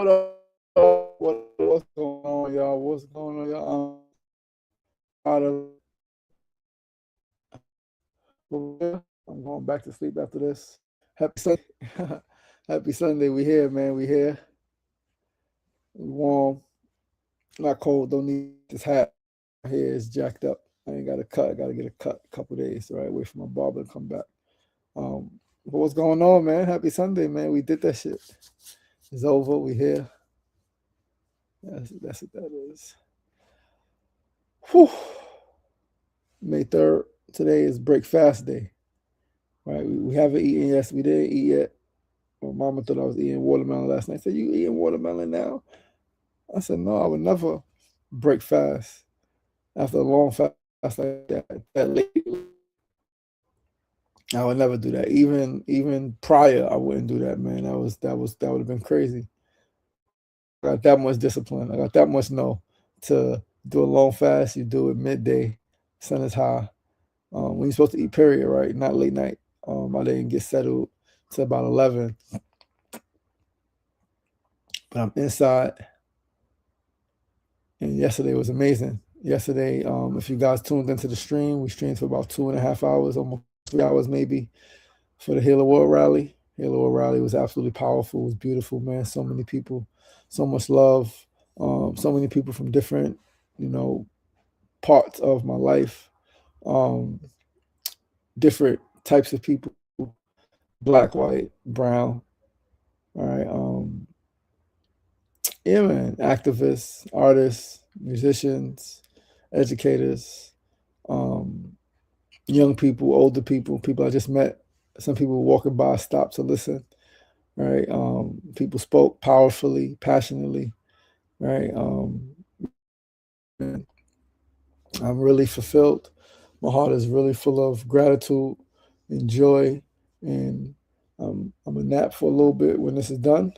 What's going on, y'all? What's going on, y'all? Out of I'm going back to sleep after this. Happy Sunday. Happy Sunday. We here, man. We here. We warm. Not cold. Don't need this hat. My hair is jacked up. I ain't got a cut. I got to get a cut a couple days, right? Wait for my barber to come back. But what's going on, man? Happy Sunday, man. We did that shit. It's over. We here. That's what that is. Whew. May 3rd. Today is break fast day. Right? We haven't eaten. Yes, we didn't eat yet. My mama thought I was eating watermelon last night. I said, "You eating watermelon now?" I said, "No, I would never break fast after a long fast like that late. I would never do that. Even prior, I wouldn't do that, man. That would have been crazy. I got that much discipline. I got that much no to do a long fast. You do it midday, sun is high. When you're supposed to eat, period, right? Not late night. I didn't get settled till about 11, but I'm inside. And yesterday was amazing. Yesterday, if you guys tuned into the stream, we streamed for about 2.5 hours, almost 3 hours maybe, for the Halo World Rally. Halo World Rally was absolutely powerful. It was beautiful, man. So many people, so much love. So many people from different, you know, parts of my life. Um, Different types of people, black, white, brown. All right. Yeah, man. Activists, artists, musicians, educators, um, young people, older people, people I just met. Some people walking by stopped to listen. Right. People spoke powerfully, passionately. Right. And I'm really fulfilled. My heart is really full of gratitude and joy. And I'm gonna nap for a little bit when this is done,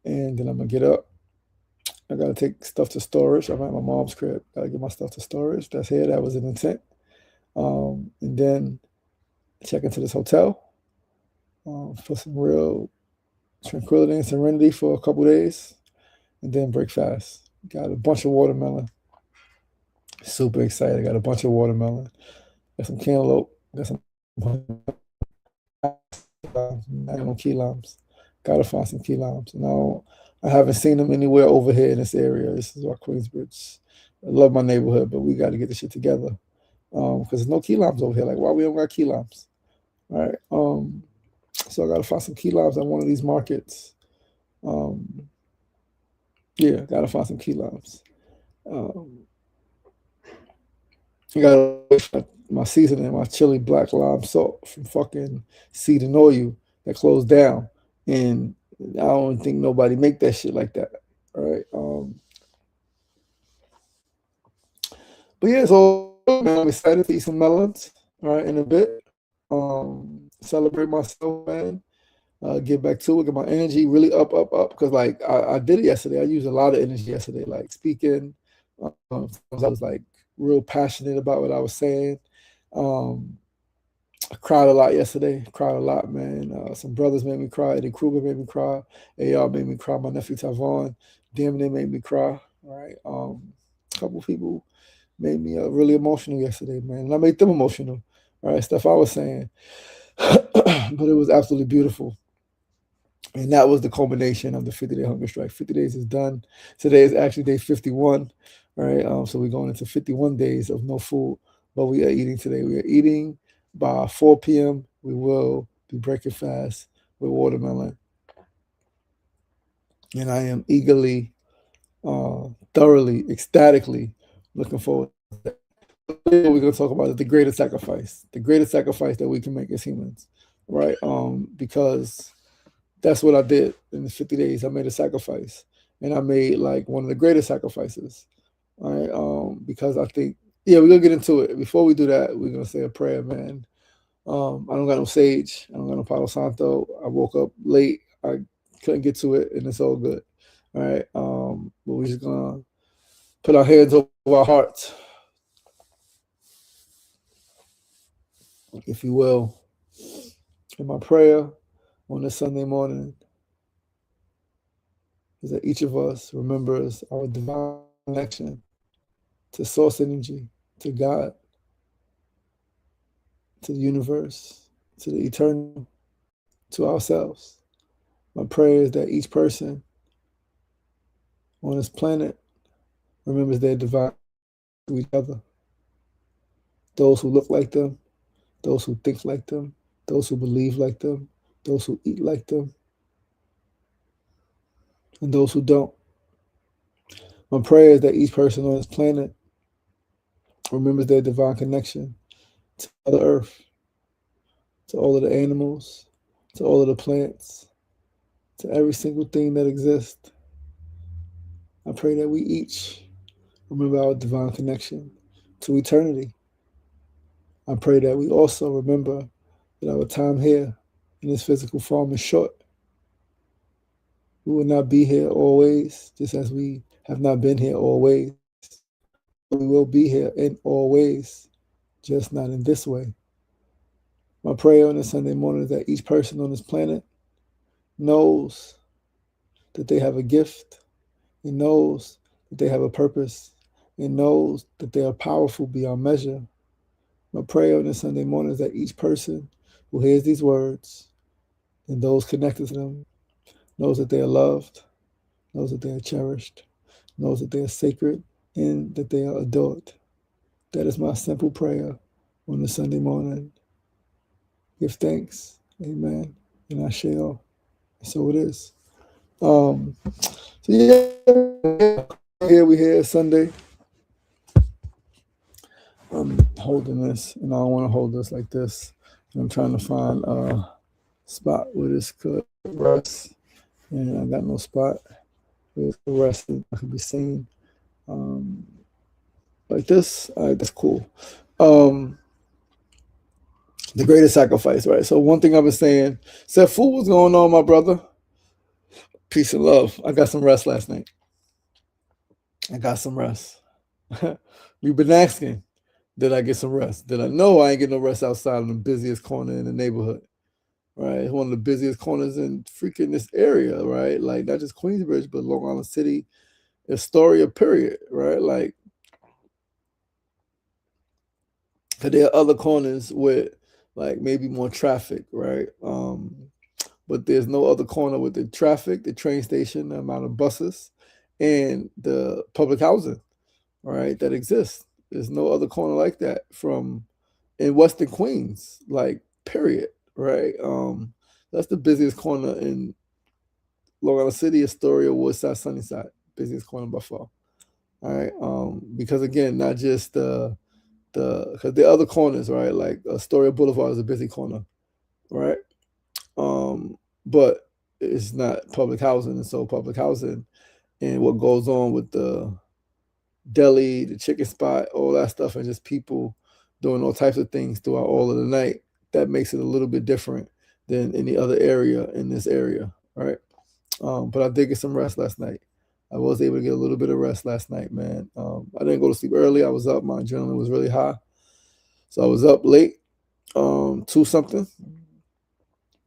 and then I'm gonna get up. I gotta take stuff to storage. I'm at my mom's crib. Gotta get my stuff to storage. That's here. That was an intent. And then check into this hotel for some real tranquility and serenity for a couple days, and then break fast. Got a bunch of watermelon. Super excited. Got a bunch of watermelon. Got some cantaloupe. Got some key limes. Gotta find some key limes. Now I haven't seen them anywhere over here in this area. This is our Queensbridge. I love my neighborhood, but we got to get this shit together because there's no key limes over here. Like, why we don't got key limes? All right. So I got to find some key limes at one of these markets. Um, yeah, got to find some key limes. Um, I got to wait for my seasoning, my chili black lime salt from fucking Seed and Oil that closed down. And I don't think nobody make that shit like that. All right. But yeah, so man, I'm excited to eat some melons, all right, in a bit. Celebrate myself, man. Get back to it, get my energy really up, up, up. Because like I did it yesterday. I used a lot of energy yesterday, like speaking. I was like real passionate about what I was saying. Um, I cried a lot yesterday. Cried a lot, man. Some brothers made me cry. Eddie Kruger made me cry. AR made me cry. My nephew Tavon, Damon made me cry. All right. A couple people made me really emotional yesterday, man. And I made them emotional. All right, stuff I was saying, but it was absolutely beautiful. And that was the culmination of the 50-day hunger strike. 50 days is done. Today is actually day 51. All right. So we're going into 51 days of no food. But we are eating today. We are eating by 4 p.m. We will be breaking fast with watermelon. And I am eagerly, thoroughly, ecstatically looking forward to that. What we're going to talk about is the greatest sacrifice that we can make as humans, right? Because that's what I did in the 50 days. I made a sacrifice, and I made like one of the greatest sacrifices, right? Because I think, yeah, we're gonna get into it. Before we do that, we're gonna say a prayer, man. I don't got no sage. I don't got no Palo Santo. I woke up late. I couldn't get to it, and it's all good. All right. But we're just gonna put our hands over our hearts, if you will. In my prayer on this Sunday morning is that each of us remembers our divine connection to source energy, to God, to the universe, to the eternal, to ourselves. My prayer is that each person on this planet remembers their divine to each other. Those who look like them, those who think like them, those who believe like them, those who eat like them, and those who don't. My prayer is that each person on this planet remembers their divine connection to Mother Earth, to all of the animals, to all of the plants, to every single thing that exists. I pray that we each remember our divine connection to eternity. I pray that we also remember that our time here in this physical form is short. We will not be here always, just as we have not been here always. We will be here in all ways, just not in this way. My prayer on this Sunday morning is that each person on this planet knows that they have a gift, and knows that they have a purpose, and knows that they are powerful beyond measure. My prayer on this Sunday morning is that each person who hears these words and those connected to them knows that they are loved, knows that they are cherished, knows that they are sacred, and that they are adored. That is my simple prayer on this Sunday morning. Give thanks, amen, and I shall. So it is. So yeah, here we here Sunday. I'm holding this, and I don't want to hold this like this. I'm trying to find a spot where this could rest, and I got no spot where it could rest. I could be seen like this. All right, that's cool. The greatest sacrifice, right? So one thing I've been saying, said, "Fool, what's going on, my brother? Peace and love. I got some rest last night. I got some rest. You've been asking, did I get some rest? Did I know I ain't get no rest outside of the busiest corner in the neighborhood? Right? It's one of the busiest corners in freaking this area, right? Like not just Queensbridge, but Long Island City, Astoria, period, right? Like, there are other corners with like maybe more traffic, right? But there's no other corner with the traffic, the train station, the amount of buses, and the public housing, right, that exists. There's no other corner like that in Western Queens, like period, right? That's the busiest corner in Long Island City, Astoria, Woodside, Sunnyside, busiest corner by far. All right, because again, not just because the other corners, right, like Astoria Boulevard is a busy corner, right? But it's not public housing, and so public housing and what goes on with the deli, the chicken spot, all that stuff, and just people doing all types of things throughout all of the night, that makes it a little bit different than any other area in this area, right? But I did get some rest last night. I was able to get a little bit of rest last night, man. I didn't go to sleep early. I was up. My adrenaline was really high. So I was up late, 2-something,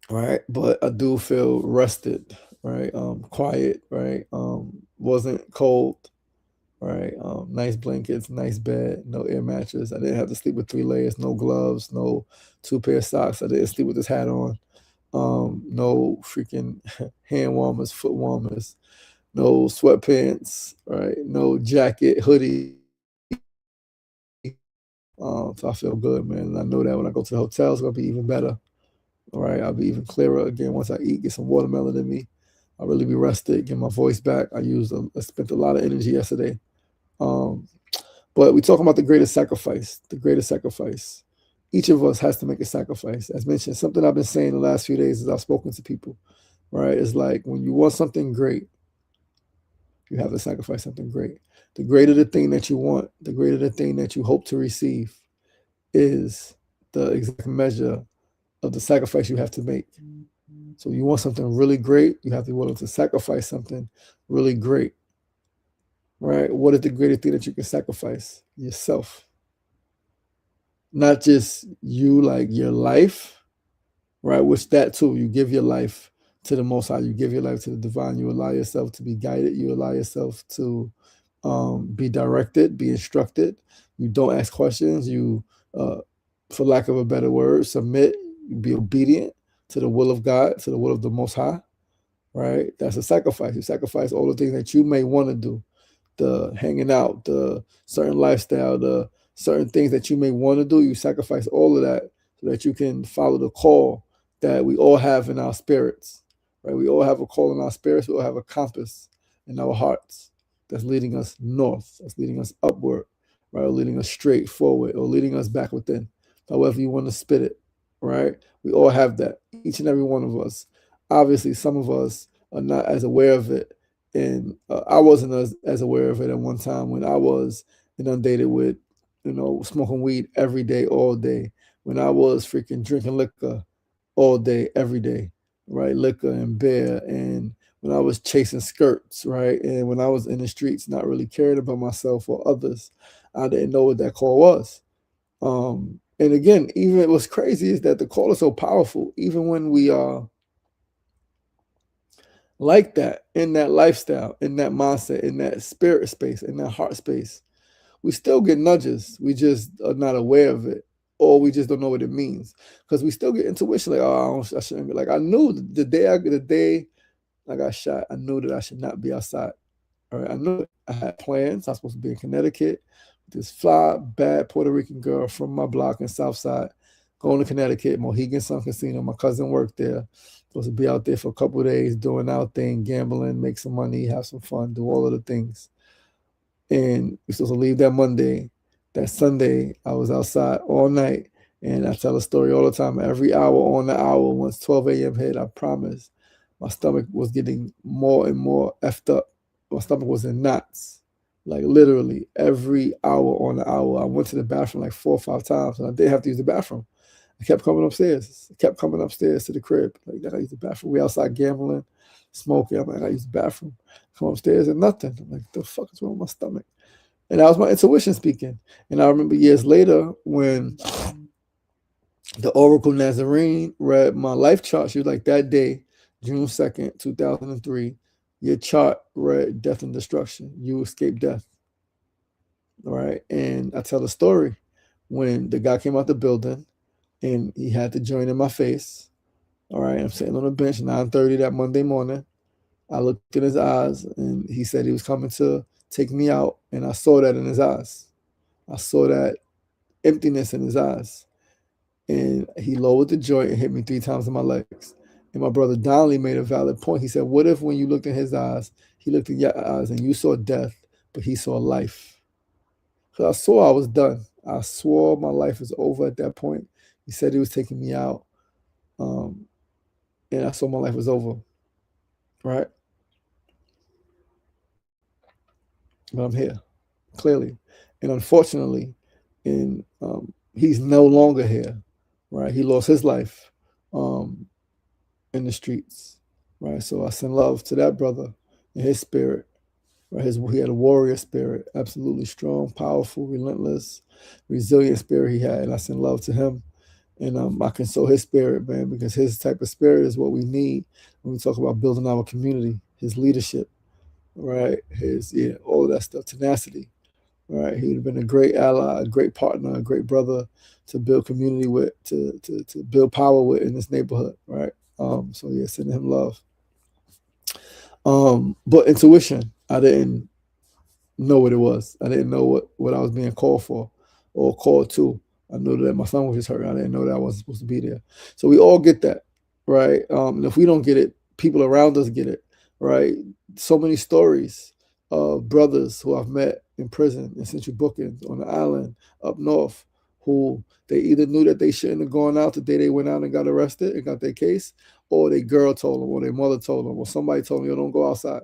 right? But I do feel rested, right? Quiet, right? Wasn't cold, right? Nice blankets, nice bed, no air mattress. I didn't have to sleep with 3 layers, no gloves, no 2 pair of socks. I didn't sleep with this hat on. No freaking hand warmers, foot warmers, no sweatpants, right? No jacket, hoodie. So I feel good, man. And I know that when I go to the hotel, it's gonna be even better. All right, I'll be even clearer again once I eat, get some watermelon in me. I'll really be rested, get my voice back. I spent a lot of energy yesterday. But we talking about the greatest sacrifice, the greatest sacrifice. Each of us has to make a sacrifice. As mentioned, something I've been saying the last few days as I've spoken to people, right? It's like when you want something great, you have to sacrifice something great. The greater the thing that you want, the greater the thing that you hope to receive is the exact measure of the sacrifice you have to make. So you want something really great, you have to be willing to sacrifice something really great, right? What is the greatest thing that you can sacrifice? Yourself. Not just you, like your life, right? Which that too, you give your life to the Most High. You give your life to the divine. You allow yourself to be guided. You allow yourself to be directed, be instructed. You don't ask questions. You, for lack of a better word, submit. You be obedient to the will of God, to the will of the Most High. Right? That's a sacrifice. You sacrifice all the things that you may want to do, the hanging out, the certain lifestyle, the certain things that you may want to do. You sacrifice all of that so that you can follow the call that we all have in our spirits. Right? We all have a call in our spirits. We all have a compass in our hearts that's leading us north, that's leading us upward, right? Or leading us straight forward, or leading us back within. However you want to spit it, right? We all have that, each and every one of us. Obviously, some of us are not as aware of it. And I wasn't as aware of it at one time when I was inundated with, smoking weed every day, all day. When I was freaking drinking liquor all day, every day, right? Liquor and beer. And when I was chasing skirts, right? And when I was in the streets, not really caring about myself or others, I didn't know what that call was. And again, even what's crazy is that the call is so powerful, even when we are like that, in that lifestyle, in that mindset, in that spirit space, in that heart space, we still get nudges. We just are not aware of it, or we just don't know what it means. Because we still get intuition, like, oh, I shouldn't be. Like, I knew the day I got shot, I knew that I should not be outside. All right, I knew it. I had plans. I was supposed to be in Connecticut with this fly, bad Puerto Rican girl from my block in Southside, going to Connecticut, Mohegan Sun Casino. My cousin worked there. Supposed to be out there for a couple of days, doing our thing, gambling, make some money, have some fun, do all of the things. And we're supposed to leave that Monday. That Sunday, I was outside all night. And I tell a story all the time. Every hour on the hour, once 12 a.m. hit, I promise, my stomach was getting more and more effed up. My stomach was in knots. Like literally every hour on the hour. I went to the bathroom like 4 or 5 times, and I didn't have to use the bathroom. I kept coming upstairs. I kept coming upstairs to the crib. Like, I gotta use the bathroom. We outside gambling, smoking. I'm like, I gotta use the bathroom. Come upstairs and nothing. I'm like, the fuck is wrong with my stomach? And that was my intuition speaking. And I remember years later when the Oracle Nazarene read my life chart. She was like, that day, June 2nd, 2003, your chart read death and destruction. You escaped death. All right. And I tell the story when the guy came out the building and he had the joint in my face. All right. I'm sitting on a bench, 9:30 that Monday morning. I looked in his eyes and he said he was coming to take me out. And I saw that in his eyes. I saw that emptiness in his eyes. And he lowered the joint and hit me 3 times in my legs. And my brother Donnelly made a valid point. He said, what if when you looked in his eyes, he looked in your eyes and you saw death, but he saw life? So I saw I was done. I swore my life was over at that point. He said he was taking me out. And I saw my life was over. Right? But I'm here, clearly. And unfortunately, he's no longer here. Right? He lost his life in the streets. Right? So I send love to that brother and his spirit. Right? He had a warrior spirit, absolutely strong, powerful, relentless, resilient spirit he had. And I send love to him. And I console his spirit, man, because his type of spirit is what we need when we talk about building our community, his leadership, right? All of that stuff, tenacity, right? He would have been a great ally, a great partner, a great brother to build community with, to build power with in this neighborhood, right? So yeah, sending him love. But intuition, I didn't know what it was. I didn't know what I was being called for or called to. I knew that my son was just hurt. I didn't know that I wasn't supposed to be there. So we all get that, right? And if we don't get it, people around us get it, right? So many stories of brothers who I've met in prison in Central Bookings, on the island, up north, who they either knew that they shouldn't have gone out the day they went out and got arrested and got their case, or their girl told them, or their mother told them, or somebody told them, yo, don't go outside.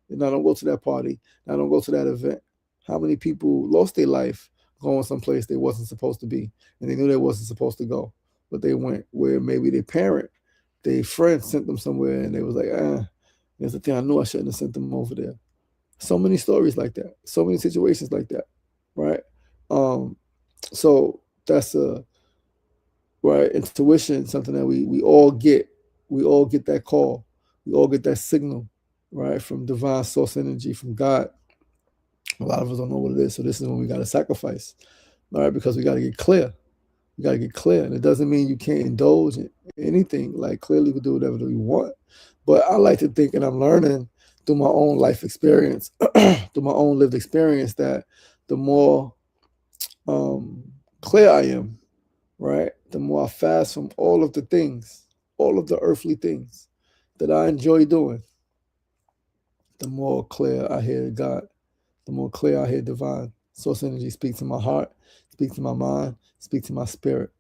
And I don't go to that party. I don't go to that event. How many people lost their life going someplace they wasn't supposed to be, and they knew they wasn't supposed to go, but they went where maybe their parent, their friend sent them somewhere, and they was like, there's the thing, I knew I shouldn't have sent them over there. So many stories like that, so many situations like that, right? So that's right, intuition, something that we all get. We all get that call. We all get that signal, right, from divine source energy, from God. A lot of us don't know what it is, so this is when we got to sacrifice, all right, because we got to get clear. You got to get clear, and it doesn't mean you can't indulge in anything. Like, clearly, we can do whatever we want, but I like to think, and I'm learning through my own life experience, through my own lived experience, that the more clear I am, right, the more I fast from all of the things, all of the earthly things that I enjoy doing, the more clear I hear God, the more clear I hear divine source energy speak to my heart, speak to my mind, speak to my spirit,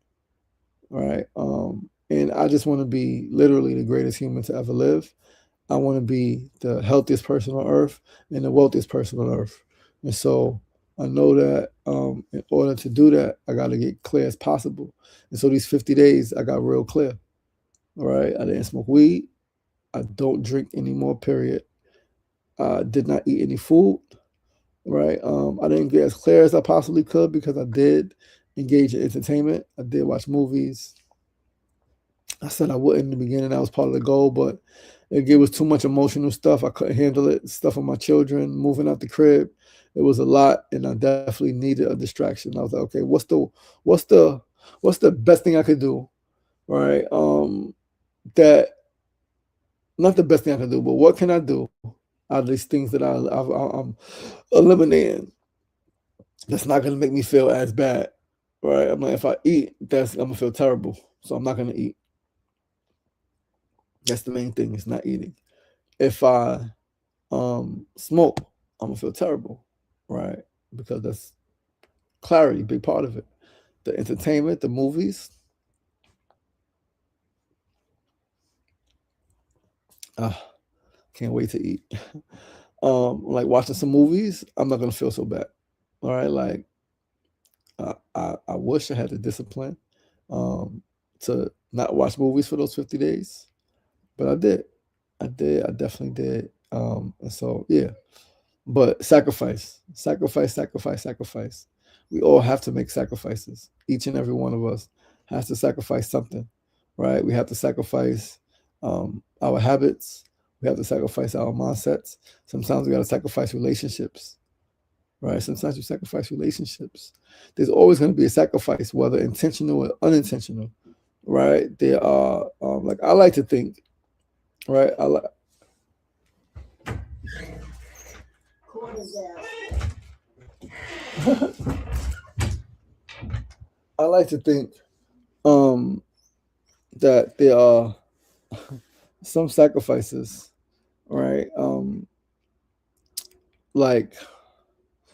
right? And I just want to be literally the greatest human to ever live. I want to be the healthiest person on earth and the wealthiest person on earth. And so I know that in order to do that, I got to get clear as possible. And so these 50 days, I got real clear. All right. I didn't smoke weed. I don't drink anymore, period. I did not eat any food. Right. I didn't get as clear as I possibly could because I did engage in entertainment. I did watch movies. I said I wouldn't in the beginning. That was part of the goal, but it was too much emotional stuff. I couldn't handle it. Stuff with my children, moving out the crib. It was a lot, and I definitely needed a distraction. I was like, okay, what's the best thing I could do, right? That not the best thing I can do, but what can I do out of these things that I'm eliminating? That's not gonna make me feel as bad, right? I'm like, if I eat, I'm gonna feel terrible, so I'm not gonna eat. That's the main thing. It's not eating. If I smoke, I'm gonna feel terrible, right? Because that's clarity, big part of it. The entertainment, the movies. Can't wait to eat. Like watching some movies, I'm not gonna feel so bad. All right, like I wish I had the discipline to not watch movies for those 50 days, but I did. I definitely did. And so yeah, but sacrifice. We all have to make sacrifices. Each and every one of us has to sacrifice something, right? We have to sacrifice our habits. We have to sacrifice our mindsets. Sometimes we got to sacrifice relationships, right? Sometimes you sacrifice relationships. There's always going to be a sacrifice, whether intentional or unintentional, right? There are, like I like to think, right? I like to think that there are some sacrifices, right? Like,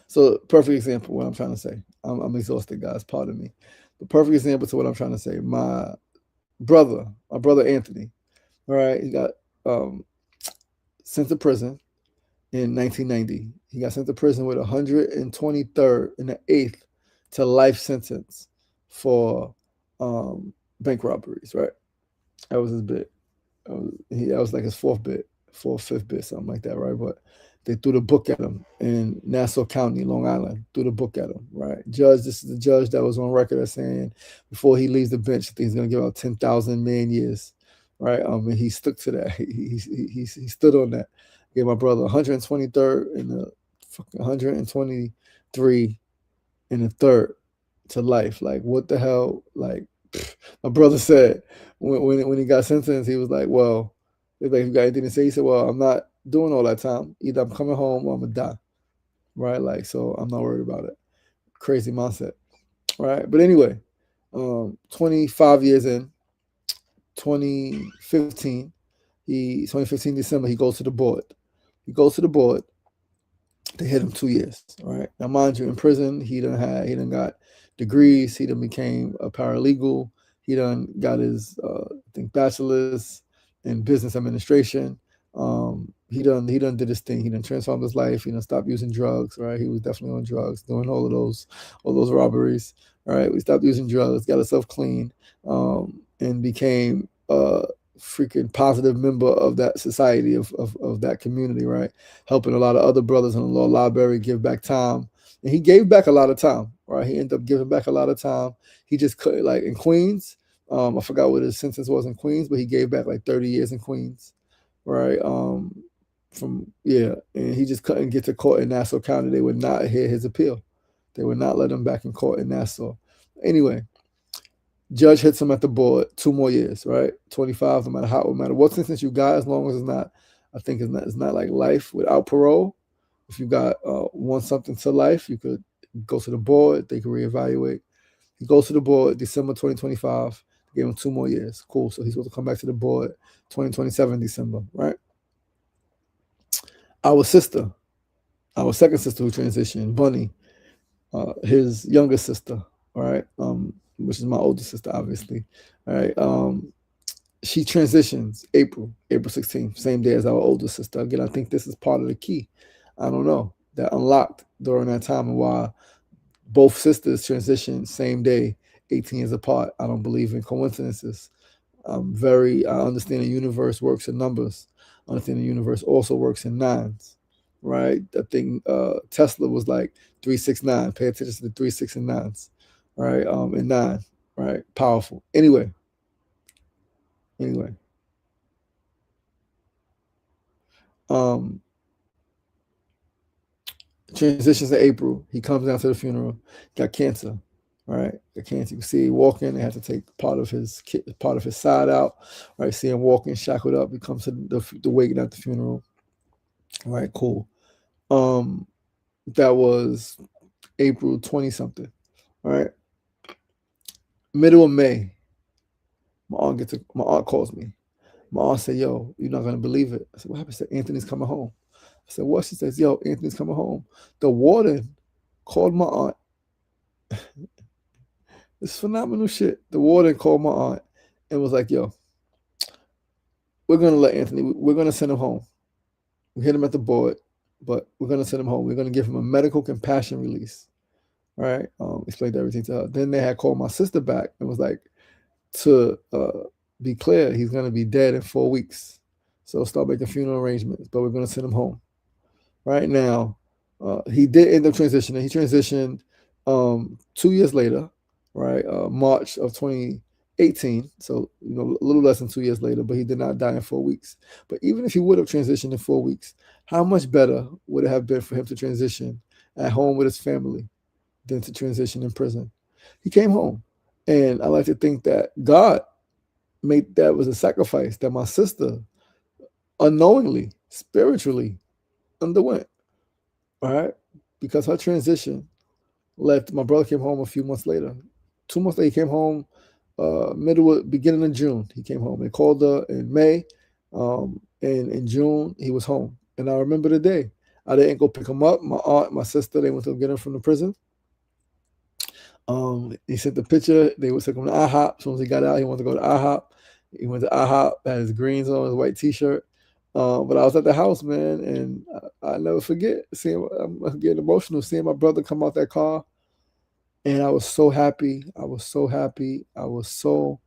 so perfect example, what I'm trying to say. I'm exhausted, guys. Pardon me. The perfect example to what I'm trying to say. My brother Anthony, right? He got sent to prison in 1990. He got sent to prison with 123rd and the 8th to life sentence for bank robberies, right? That was his bit. That was like his fourth, fifth bit, something like that, right? But they threw the book at him in Nassau County, Long Island. Threw the book at him, right? This is the judge that was on record as saying before he leaves the bench, I think he's going to give out 10,000 man years, right? And he stuck to that. He stood on that. Gave my brother 123rd and the 123 and the third to life. Like, what the hell? Like, my brother said when he got sentenced, he was like, well, if you got anything to say, he said, well, I'm not doing all that time. Either I'm coming home or I'm gonna die, right? Like, so I'm not worried about it. Crazy mindset, right? But anyway, 25 years in, 2015 December, he goes to the board. They hit him 2 years, right? Now, mind you, in prison, he done got degrees. He done became a paralegal. He done got his, I think, bachelor's in business administration. He done did his thing. He done transformed his life. He done stopped using drugs, right? He was definitely on drugs, doing all those robberies, right? We stopped using drugs, got himself clean, and became freaking positive member of that society, of that community, right? Helping a lot of other brothers in the law library give back time. And he gave back a lot of time, right? He ended up giving back a lot of time. He just could, in Queens, I forgot what his sentence was in Queens, but he gave back like 30 years in Queens, right? And he just couldn't get to court in Nassau County. They would not hear his appeal. They would not let him back in court in Nassau. Anyway, judge hits him at the board 2 more years, right? 25, no matter what sentence you got, as long as it's not, I think it's not like life without parole. If you got one something to life, you could go to the board. They could reevaluate. He goes to the board December 2025. Gave him 2 more years. Cool. So he's supposed to come back to the board 2027 December, right? Our sister, our second sister who transitioned, Bunny, his younger sister, all right, which is my older sister, obviously, all right. She transitions April 16th, same day as our older sister. Again, I think this is part of the key. I don't know, that unlocked during that time, and why both sisters transitioned same day, 18 years apart. I don't believe in coincidences. I understand the universe works in numbers. I understand the universe also works in nines, right? I think Tesla was like 369. Pay attention to the 3, 6, and 9s, right? And 9, right? Powerful. Anyway. Transitions to April. He comes down to the funeral. Got cancer, right? Got cancer. You can see he walking. They have to take part of his side out, right? See him walking, shackled up. He comes to the wake at the funeral. All right, cool. That was April 20 something. All right. Middle of May, my aunt calls me. My aunt said, "Yo, you're not gonna believe it." I said, "What happened?" She said, "Anthony's coming home." I said, "What?" She says, "Yo, Anthony's coming home." The warden called my aunt. It's phenomenal shit. The warden called my aunt and was like, "Yo, we're gonna let Anthony. We're gonna send him home. We hit him at the board, but we're gonna send him home. We're gonna give him a medical compassion release." Right? Explained everything to her. Then they had called my sister back and was like, to be clear, he's gonna be dead in 4 weeks. So start making funeral arrangements, but we're gonna send him home. Right now, he did end up transitioning. He transitioned 2 years later, right? March of 2018. So, a little less than 2 years later, but he did not die in 4 weeks. But even if he would have transitioned in 4 weeks, how much better would it have been for him to transition at home with his family than to transition in prison? He came home. And I like to think that God made that was a sacrifice that my sister unknowingly, spiritually underwent. All right. Because her transition left, my brother came home a few months later. 2 months later, he came home, beginning of June. He came home. They called her in May. And in June, he was home. And I remember the day. I didn't go pick him up. My aunt, my sister, they went to get him from the prison. He sent the picture. They would take him to IHOP. As soon as he got out, he wanted to go to IHOP. He went to IHOP, had his greens on, his white T-shirt. But I was at the house, man, and I never forget seeing. I'm getting emotional seeing my brother come out that car, and I was so happy. I was so happy. I was so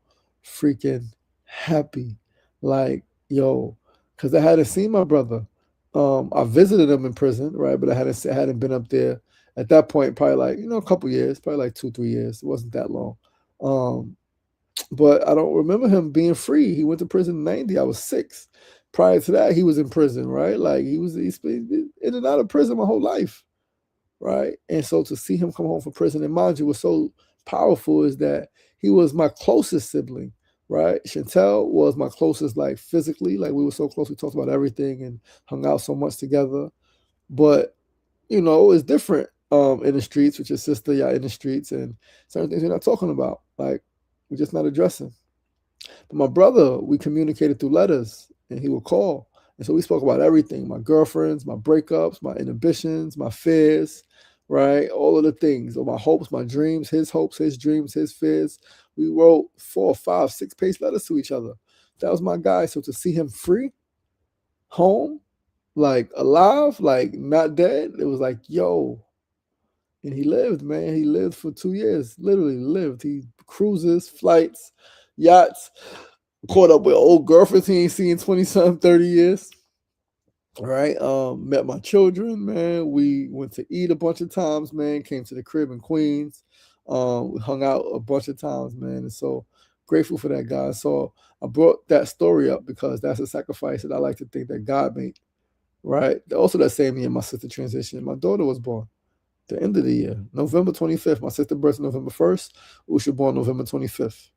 freaking happy. Like, yo, because I hadn't seen my brother. I visited him in prison, right? But I hadn't been up there at that point. Probably like a couple years, probably like 2, 3 years. It wasn't that long. But I don't remember him being free. He went to prison in '90. I was 6. Prior to that, he was in prison, right? Like he's been in and out of prison my whole life, right? And so to see him come home from prison, and mind you, was so powerful is that he was my closest sibling, right? Chantel was my closest, like physically, like we were so close. We talked about everything and hung out so much together. But it's different in the streets with your sister. Y'all in the streets, and certain things you're not talking about, like we're just not addressing. But my brother, we communicated through letters, and he would call. And so we spoke about everything: my girlfriends, my breakups, my inhibitions, my fears, right? All of the things, or my hopes, my dreams, his hopes, his dreams, his fears. We wrote 4, 5, 6-page letters to each other. That was my guy. So to see him free, home, like alive, like not dead, it was like, yo. And he lived, man. He lived for 2 years, literally lived. He cruises, flights, yachts, caught up with old girlfriends he ain't seen in 20-something, 30 years. All right. Met my children, man. We went to eat a bunch of times, man. Came to the crib in Queens. We hung out a bunch of times, man. And so Grateful for that, God. So I brought that story up because that's a sacrifice that I like to think that God made, right? Also, that same year, my sister transitioned. My daughter was born the end of the year, November 25th. My sister birthed November 1st. Usha born November 25th.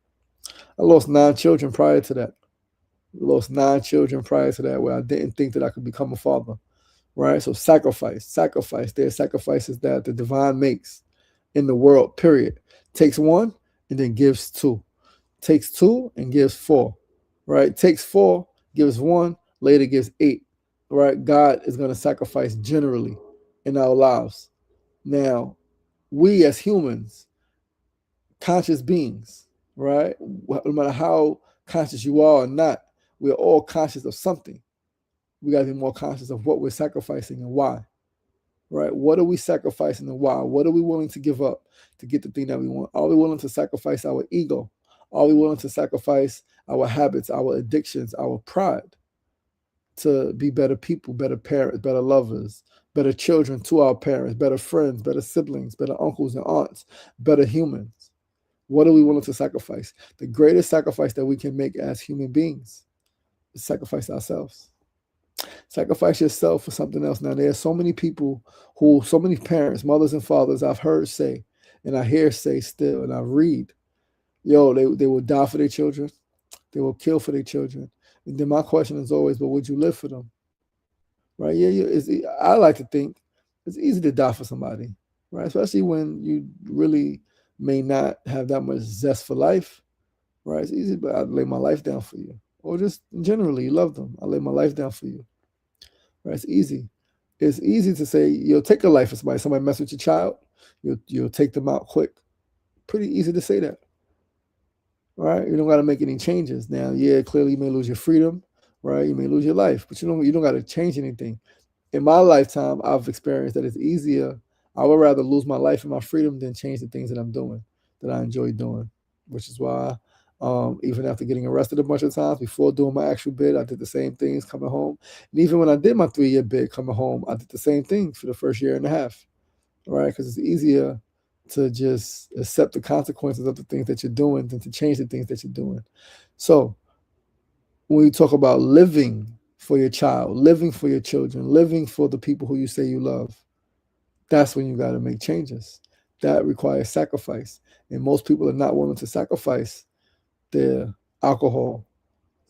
I lost 9 children prior to that. Lost 9 children prior to that where I didn't think that I could become a father, right? So sacrifice. There are sacrifices that the divine makes in the world, period. Takes 1 and then gives 2. Takes 2 and gives 4, right? Takes 4, gives 1, later gives 8, right? God is going to sacrifice generally in our lives. Now, we as humans, conscious beings, right? No matter how conscious you are or not, we're all conscious of something. We got to be more conscious of what we're sacrificing and why, right? What are we sacrificing and why? What are we willing to give up to get the thing that we want? Are we willing to sacrifice our ego? Are we willing to sacrifice our habits, our addictions, our pride to be better people, better parents, better lovers, better children to our parents, better friends, better siblings, better uncles and aunts, better humans? What are we willing to sacrifice? The greatest sacrifice that we can make as human beings is sacrifice ourselves. Sacrifice yourself for something else. Now, there are so many people so many parents, mothers and fathers I've heard say, and I hear say still, and I read, they will die for their children. They will kill for their children. And then my question is always, but would you live for them? Right? I like to think it's easy to die for somebody, right? Especially when you really may not have that much zest for life, right? It's easy, but I'd lay my life down for you. Or just generally, you love them. I lay my life down for you. Right? It's easy. It's easy to say you'll take a life of somebody. Somebody mess with your child, you'll take them out quick. Pretty easy to say that. Right? You don't got to make any changes. Now, yeah, clearly you may lose your freedom, right? You may lose your life, but you don't got to change anything. In my lifetime, I've experienced that it's easier. I would rather lose my life and my freedom than change the things that I'm doing, that I enjoy doing, which is why even after getting arrested a bunch of times, before doing my actual bid, I did the same things coming home. And even when I did my 3-year bid coming home, I did the same thing for the first year and a half, right? Because it's easier to just accept the consequences of the things that you're doing than to change the things that you're doing. So when you talk about living for your child, living for your children, living for the people who you say you love, that's when you got to make changes. That requires sacrifice. And most people are not willing to sacrifice their alcohol,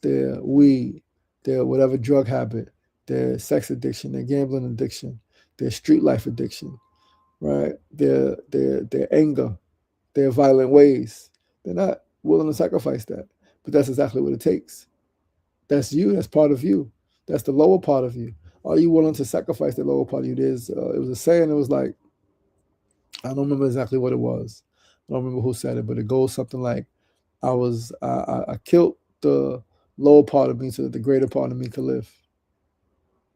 their weed, their whatever drug habit, their sex addiction, their gambling addiction, their street life addiction, right? Their anger, their violent ways. They're not willing to sacrifice that. But that's exactly what it takes. That's you. That's part of you. That's the lower part of you. Are you willing to sacrifice the lower part of you? It was a saying. It was like, I don't remember exactly what it was. I don't remember who said it, but it goes something like, I killed the lower part of me so that the greater part of me could live.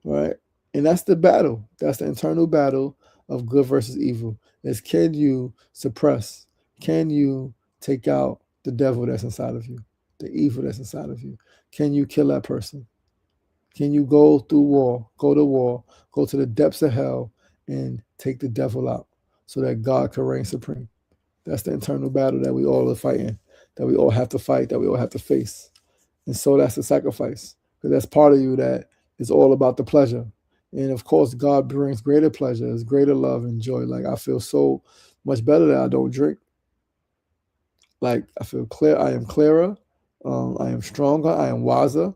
Right? And that's the battle. That's the internal battle of good versus evil. Is can you suppress? Can you take out the devil that's inside of you? The evil that's inside of you? Can you kill that person? Can you go to war, go to the depths of hell and take the devil out so that God can reign supreme? That's the internal battle that we all are fighting, that we all have to fight, that we all have to face. And so that's the sacrifice, because that's part of you that is all about the pleasure. And of course, God brings greater pleasure, greater love and joy. Like I feel so much better that I don't drink. Like I feel clear, I am clearer, I am stronger, I am wiser,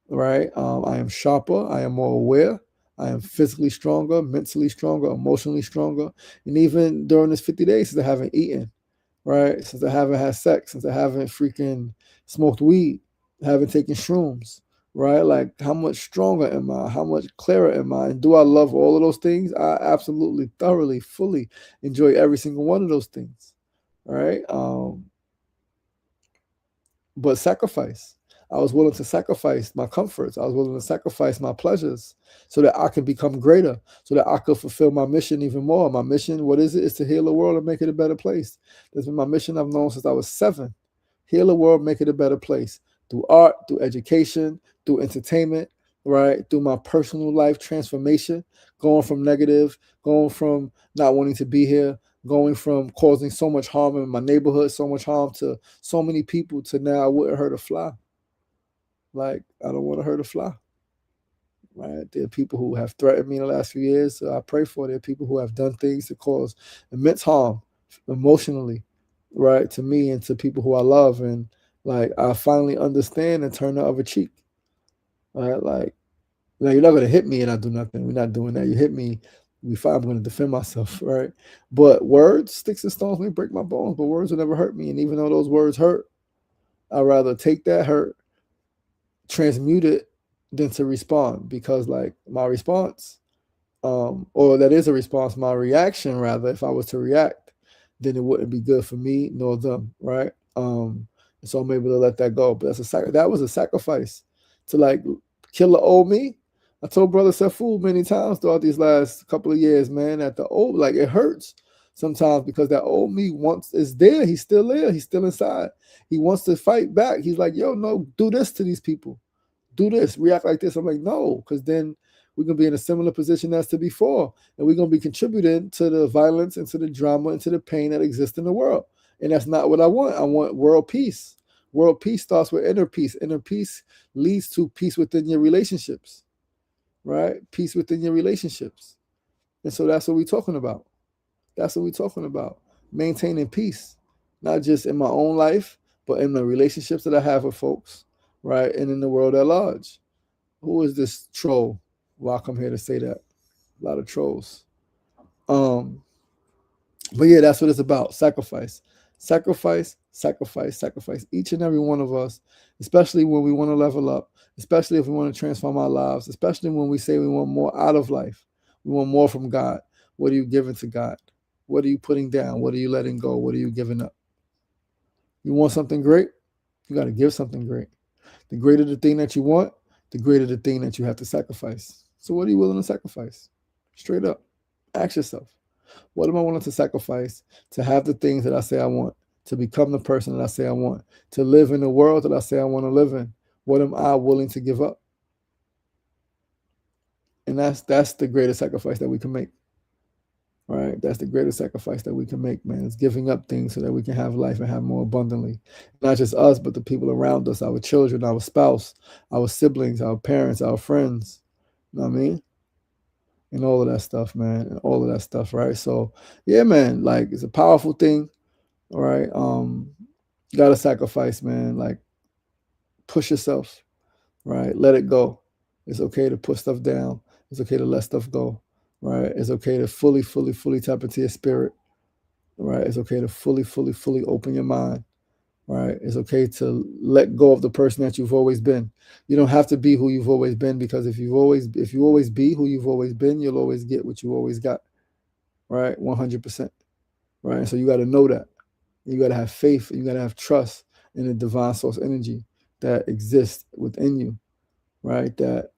right? I am sharper, I am more aware, I am physically stronger, mentally stronger, emotionally stronger. And even during this 50 days since I haven't eaten, right? Since I haven't had sex, since I haven't freaking smoked weed, haven't taken shrooms, right? Like how much stronger am I? How much clearer am I? And do I love all of those things? I absolutely, thoroughly, fully enjoy every single one of those things, right? But sacrifice. I was willing to sacrifice my comforts. I was willing to sacrifice my pleasures so that I could become greater, so that I could fulfill my mission even more. My mission, what is it? It's to heal the world and make it a better place. That's been my mission I've known since I was 7. Heal the world, make it a better place. Through art, through education, through entertainment, right? Through my personal life transformation, going from negative, going from not wanting to be here, going from causing so much harm in my neighborhood, so much harm to so many people, to now I wouldn't hurt a fly. Like, I don't want to hurt a fly. Right? There are people who have threatened me in the last few years. So I pray for. There are people who have done things to cause immense harm emotionally, right, to me and to people who I love. And like, I finally understand and turn the other cheek. Right? Like, now you're not gonna hit me and I do nothing. We're not doing that. You hit me, we fine. I'm gonna defend myself, right? But words, sticks and stones may break my bones, but words will never hurt me. And even though those words hurt, I'd rather take that hurt, transmute it, than to respond, because like my response, or that is a response, my reaction rather, if I was to react, then it wouldn't be good for me nor them, right? So I'm able to let that go. But that was a sacrifice to like kill the old me. I told Brother Sefu many times throughout these last couple of years, man, that the old, like, it hurts sometimes because that old me is there. He's still there. He's still inside. He wants to fight back. He's like, yo, no, do this to these people. Do this, react like this. I'm like, no, because then we're going to be in a similar position as to before. And we're going to be contributing to the violence and to the drama and to the pain that exists in the world. And that's not what I want. I want world peace. World peace starts with inner peace. Inner peace leads to peace within your relationships, right? Peace within your relationships. And so that's what we're talking about. That's what we're talking about. Maintaining peace, not just in my own life, but in the relationships that I have with folks, right? And in the world at large. Who is this troll? Well, I come here to say that. A lot of trolls. But yeah, that's what it's about. Sacrifice. Sacrifice, sacrifice, sacrifice. Each and every one of us, especially when we want to level up, especially if we want to transform our lives, especially when we say we want more out of life. We want more from God. What are you giving to God? What are you putting down? What are you letting go? What are you giving up? You want something great? You got to give something great. The greater the thing that you want, the greater the thing that you have to sacrifice. So what are you willing to sacrifice? Straight up. Ask yourself, what am I willing to sacrifice to have the things that I say I want, to become the person that I say I want, to live in the world that I say I want to live in? What am I willing to give up? And that's the greatest sacrifice that we can make. Right? That's the greatest sacrifice that we can make, man. It's giving up things so that we can have life and have more abundantly. Not just us, but the people around us, our children, our spouse, our siblings, our parents, our friends. You know what I mean? And all of that stuff, man. And all of that stuff, right? So, yeah, man, like, it's a powerful thing, all right? You got to sacrifice, man. Like, push yourself, right? Let it go. It's okay to put stuff down. It's okay to let stuff go. Right? It's okay to fully tap into your spirit. Right? It's okay to fully open your mind. Right? It's okay to let go of the person that you've always been. You don't have to be who you've always been, because if you always be who you've always been, you'll always get what you always got. Right? 100%. Right? So you got to know that. You got to have faith. You got to have trust in the divine source energy that exists within you. Right? That,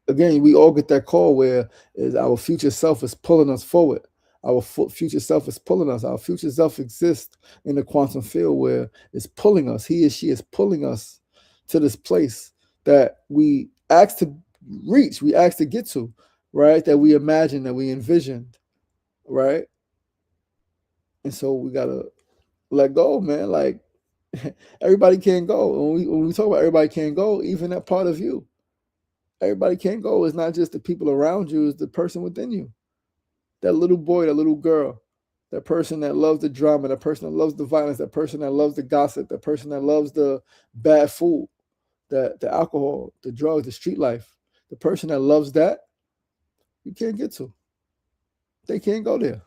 again, we all get that call where is our future self is pulling us forward. Our future self is pulling us. Our future self exists in the quantum field where it's pulling us. He or she is pulling us to this place that we asked to reach, we asked to get to, right? That we imagined, that we envisioned, right? And so we got to let go, man. Like, everybody can't go. When we talk about everybody can't go, even that part of you. Everybody can't go. It's not just the people around you, it's the person within you. That little boy, that little girl, that person that loves the drama, that person that loves the violence, that person that loves the gossip, that person that loves the bad food, the alcohol, the drugs, the street life, the person that loves that, you can't get to. They can't go there.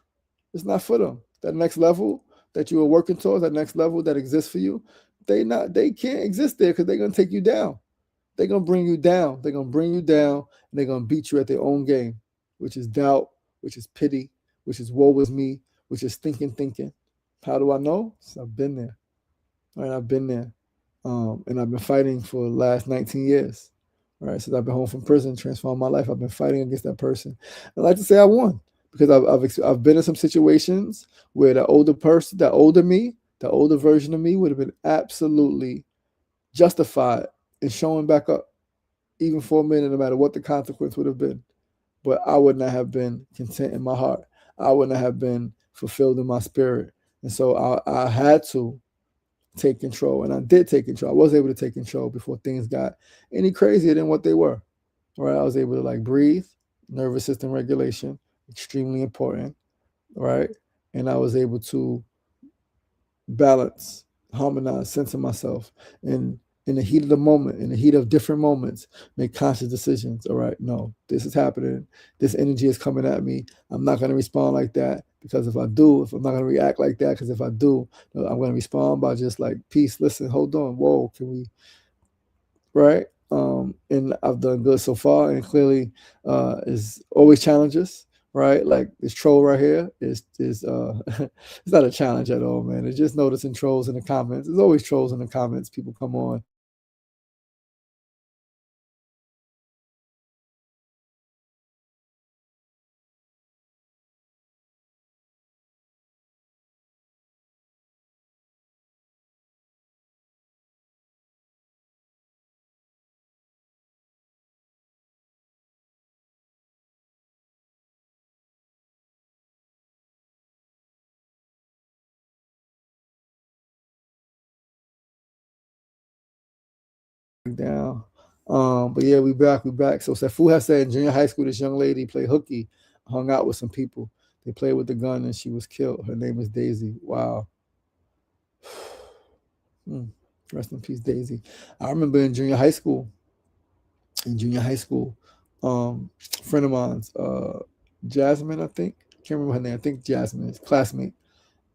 It's not for them. That next level that you are working towards, that next level that exists for you, they can't exist there, because they're going to take you down. They're going to bring you down. They're going to bring you down, and they're going to beat you at their own game, which is doubt, which is pity, which is woe is me, which is thinking. How do I know? So I've been there. All right, I've been there. And I've been fighting for the last 19 years. All right, since I've been home from prison, transformed my life, I've been fighting against that person. I like to say I won, because I've been in some situations where the older person, the older me, the older version of me would have been absolutely justified in showing back up, even for a minute, no matter what the consequence would have been. But I would not have been content in my heart. I would not have been fulfilled in my spirit. And so I had to take control, and I did take control. I was able to take control before things got any crazier than what they were. Right, I was able to like breathe, nervous system regulation, extremely important. Right, and I was able to balance, harmonize, center myself, and in the heat of the moment, in the heat of different moments, make conscious decisions. All right, no, this is happening. This energy is coming at me. I'm not going to respond like that, because if I'm not going to react like that, because if I do, I'm going to respond by just like, peace, listen, hold on, whoa, can we, right? And I've done good so far, and clearly is always challenges, right? Like this troll right here is it's not a challenge at all, man. It's just noticing trolls in the comments. There's always trolls in the comments. People come on. Down. But yeah, we back. So Safu has said in junior high school, this young lady played hooky, hung out with some people. They played with the gun and she was killed. Her name is Daisy. Wow. Rest in peace, Daisy. I remember in junior high school, friend of mine's, Jasmine, I think. Can't remember her name. I think Jasmine, his classmate.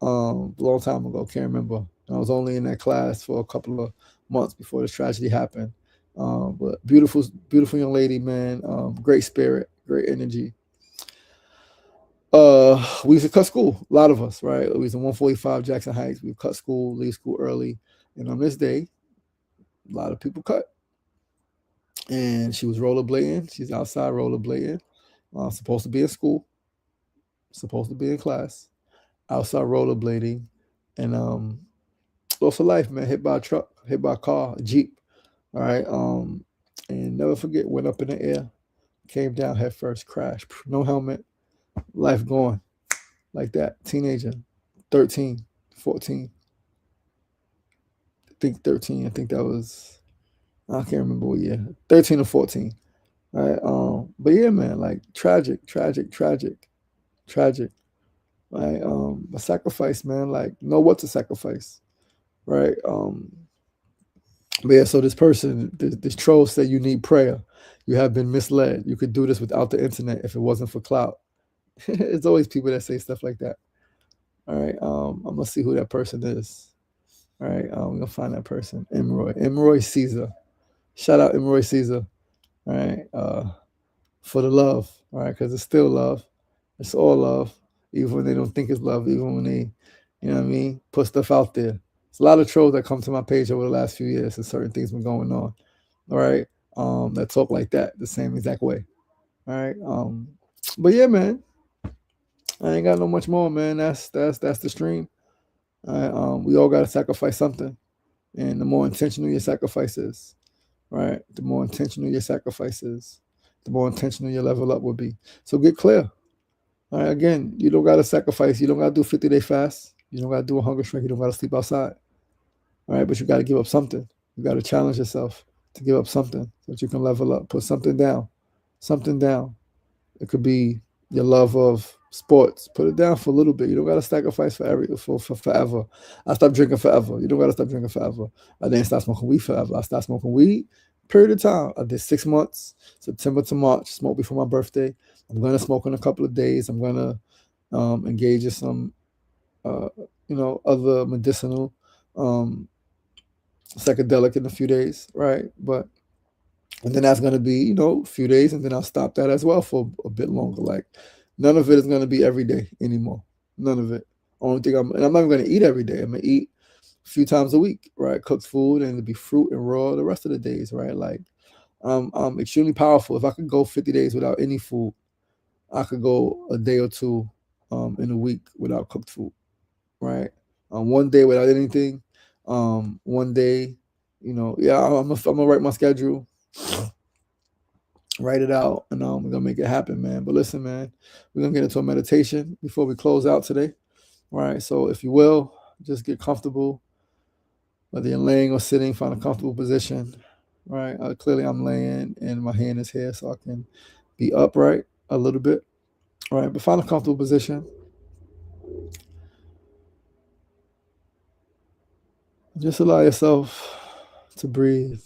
A long time ago, can't remember. I was only in that class for a couple of months before this tragedy happened. But beautiful, beautiful young lady, man. Great spirit, great energy. We used to cut school, a lot of us, right? We was in 145 Jackson Heights. We cut school, leave school early. And on this day, a lot of people cut. And she was rollerblading. She's outside rollerblading. Supposed to be in school, supposed to be in class, outside rollerblading, and lost her life, man. Hit by a truck, hit by a car, a Jeep. All right. And never forget, went up in the air, came down head first, crash, no helmet, life gone like that. Teenager, 13, 14. I think 13. I think that was, I can't remember what year, 13 or 14. All right. But yeah, man, like tragic, tragic, tragic, tragic. Right. A sacrifice, man. Like, know what to sacrifice. Right. But yeah, so this person, this troll said you need prayer. You have been misled. You could do this without the internet if it wasn't for clout. It's always people that say stuff like that. All right. I'm gonna see who that person is. All right. We're gonna find that person. Emeroy Caesar. Shout out Emeroy Caesar. All right. For the love. All right, because it's still love. It's all love. Even when they don't think it's love, even when they, you know what I mean, put stuff out there. There's a lot of trolls that come to my page over the last few years, and certain things been going on. All right. That talk like that, the same exact way. All right. But yeah, man, I ain't got no much more, man. That's the stream. All right. We all gotta sacrifice something. And the more intentional your sacrifice is, right? The more intentional your sacrifice is, the more intentional your level up will be. So get clear. All right, again, you don't gotta sacrifice. You don't gotta do 50-day fast. You don't gotta do a hunger strike. You don't gotta sleep outside. All right, but you gotta give up something. You gotta challenge yourself to give up something so that you can level up. Put something down. Something down. It could be your love of sports. Put it down for a little bit. You don't gotta sacrifice for forever. I stopped drinking forever. You don't gotta stop drinking forever. I didn't stop smoking weed forever. I stopped smoking weed. Period of time. I did 6 months, September to March. Smoked before my birthday. I'm gonna smoke in a couple of days. I'm gonna engage in some, uh, other medicinal, psychedelic in a few days, right? But and then that's gonna be, a few days, and then I'll stop that as well for a bit longer. Like none of it is gonna be every day anymore. None of it. Only thing I'm not even gonna eat every day. I'm gonna eat a few times a week, right? Cooked food, and it'll be fruit and raw the rest of the days, right? Like I'm extremely powerful. If I could go 50 days without any food, I could go a day or two in a week without cooked food, right? One day without anything. One day, yeah, I'm gonna write my schedule, write it out, and we're gonna make it happen, man. But listen, man, we're gonna get into a meditation before we close out today. right? So if you will, just get comfortable, whether you're laying or sitting, find a comfortable position, right? Clearly I'm laying and my hand is here so I can be upright a little bit, right? But find a comfortable position. Just allow yourself to breathe.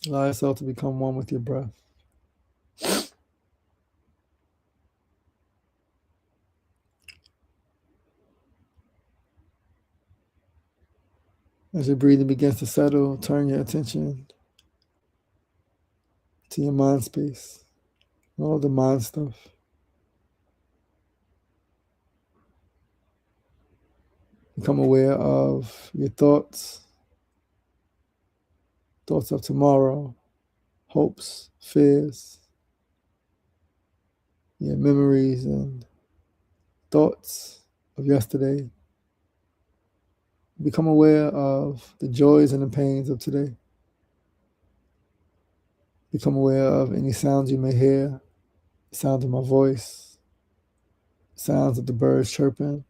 Allow yourself to become one with your breath. As your breathing begins to settle, turn your attention to your mind space, all the mind stuff. Become aware of your thoughts of tomorrow, hopes, fears, your memories and thoughts of yesterday. Become aware of the joys and the pains of today. Become aware of any sounds you may hear, the sound of my voice, sounds of the birds chirping,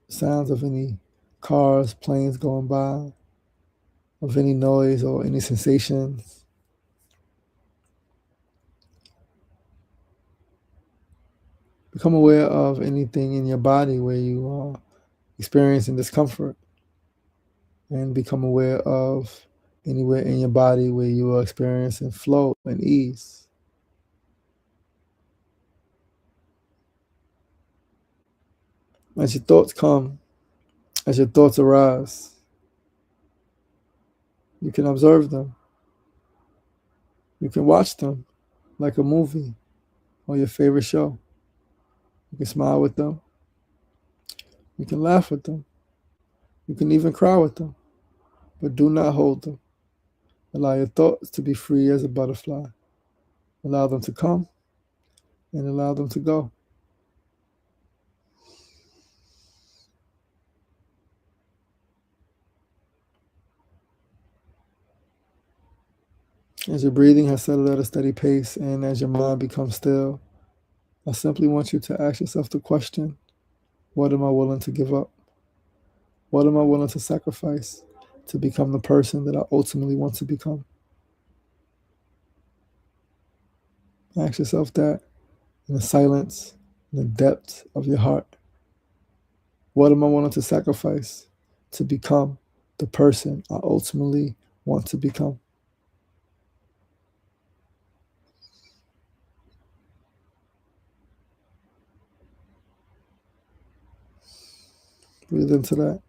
sounds of any cars, planes going by, of any noise or any sensations. Become aware of anything in your body where you are experiencing discomfort, and become aware of anywhere in your body where you are experiencing flow and ease. As your thoughts come, as your thoughts arise, you can observe them. You can watch them like a movie or your favorite show. You can smile with them. You can laugh with them. You can even cry with them. But do not hold them. Allow your thoughts to be free as a butterfly. Allow them to come and allow them to go. As your breathing has settled at a steady pace and as your mind becomes still, I simply want you to ask yourself the question, what am I willing to give up? What am I willing to sacrifice to become the person that I ultimately want to become? Ask yourself that in the silence, in the depth of your heart. What am I willing to sacrifice to become the person I ultimately want to become? Breathe into that.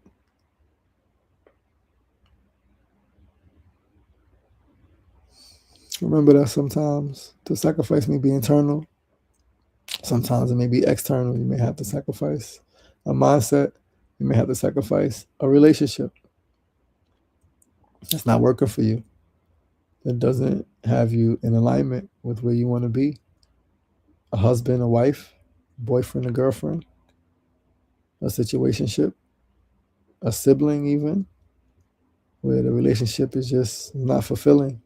Remember that sometimes the sacrifice may be internal. Sometimes it may be external. You may have to sacrifice a mindset. You may have to sacrifice a relationship that's not working for you, that doesn't have you in alignment with where you want to be. A husband, a wife, boyfriend, a girlfriend, a situationship, a sibling even, where the relationship is just not fulfilling.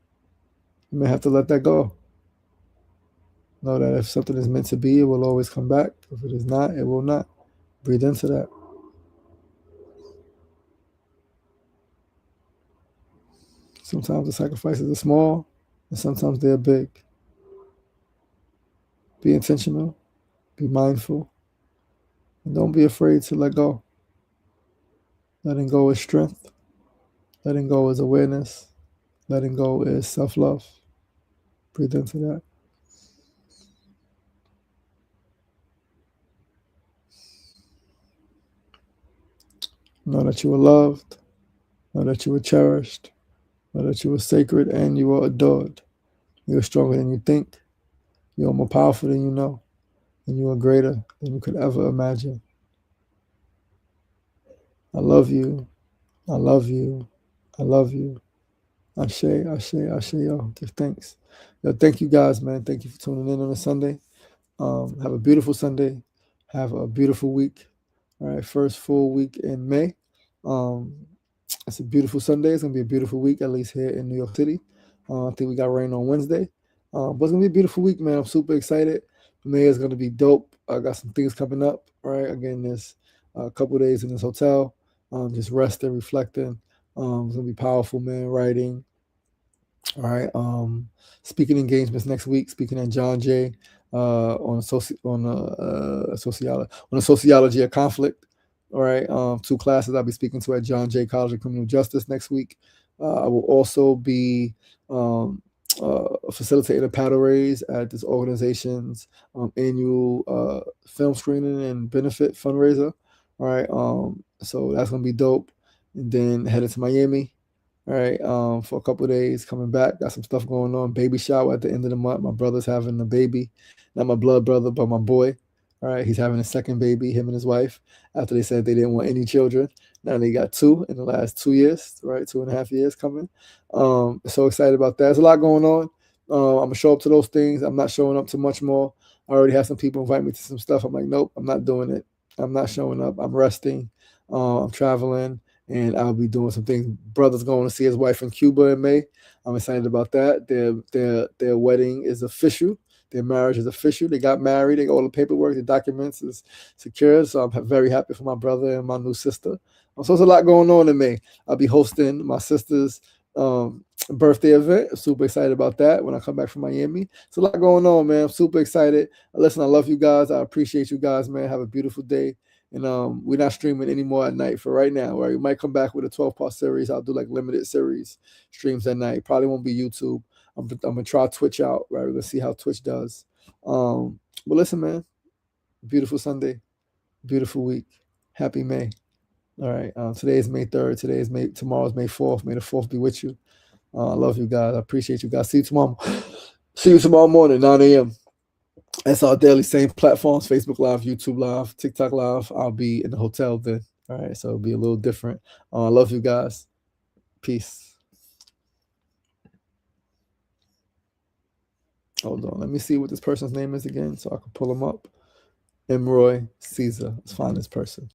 You may have to let that go. Know that if something is meant to be, it will always come back. If it is not, it will not. Breathe into that. Sometimes the sacrifices are small, and sometimes they're big. Be intentional, be mindful, and don't be afraid to let go. Letting go is strength. Letting go is awareness. Letting go is self-love. Breathe into that. Know that you are loved. Know that you are cherished. Know that you are sacred and you are adored. You are stronger than you think. You are more powerful than you know. And you are greater than you could ever imagine. I love you. I love you. I love you. Ashe, Ashe, Ashe, yo. Give thanks. Yo, thank you guys, man. Thank you for tuning in on a Sunday. Have a beautiful Sunday. Have a beautiful week. All right, first full week in May. It's a beautiful Sunday. It's gonna be a beautiful week, at least here in New York City. I think we got rain on Wednesday, but it's gonna be a beautiful week, man. I'm super excited. May is gonna be dope. I got some things coming up. Right, again, this a couple days in this hotel, just resting, reflecting. It's gonna be powerful, man. Writing. All right. Speaking engagements next week. Speaking at John Jay on a sociology of conflict. All right. Two classes I'll be speaking to at John Jay College of Criminal Justice next week. I will also be facilitating a paddle raise at this organization's annual film screening and benefit fundraiser. All right. So that's gonna be dope. And then headed to Miami. All right, for a couple of days, coming back. Got some stuff going on. Baby shower at the end of the month. My brother's having a baby, not my blood brother, but my boy. All right, he's having a second baby, him and his wife. After they said they didn't want any children, now they got two in the last 2 years. Right, 2.5 years coming. So excited about that. There's a lot going on. I'm gonna show up to those things. I'm not showing up to much more. I already have some people invite me to some stuff. I'm like, nope, I'm not doing it. I'm not showing up. I'm resting. I'm traveling and I'll be doing some things. Brother's going to see his wife in Cuba in May. I'm excited about that. Their wedding is official. Their marriage is official. They got married. They got all the paperwork, the documents is secure. So I'm very happy for my brother and my new sister. So there's a lot going on in May. I'll be hosting my sister's birthday event. I'm super excited about that when I come back from Miami. It's a lot going on, man. I'm super excited. Listen, I love you guys. I appreciate you guys, man. Have a beautiful day. And we're not streaming anymore at night for right now. Right, we might come back with a 12-part series. I'll do like limited series streams at night. Probably won't be YouTube. I'm gonna try Twitch out. Right, we're gonna see how Twitch does. But listen, man. Beautiful Sunday, beautiful week. Happy May. All right. Today is May 3rd. Tomorrow's May 4th. May the 4th be with you. I love you guys. I appreciate you guys. See you tomorrow. See you tomorrow morning, 9 a.m. That's our daily, same platforms, Facebook Live, YouTube Live, TikTok Live. I'll be in the hotel then. All right, so it'll be a little different. I love you guys. Peace. Hold on. Let me see what this person's name is again so I can pull them up. Emroy Caesar. Let's find this person.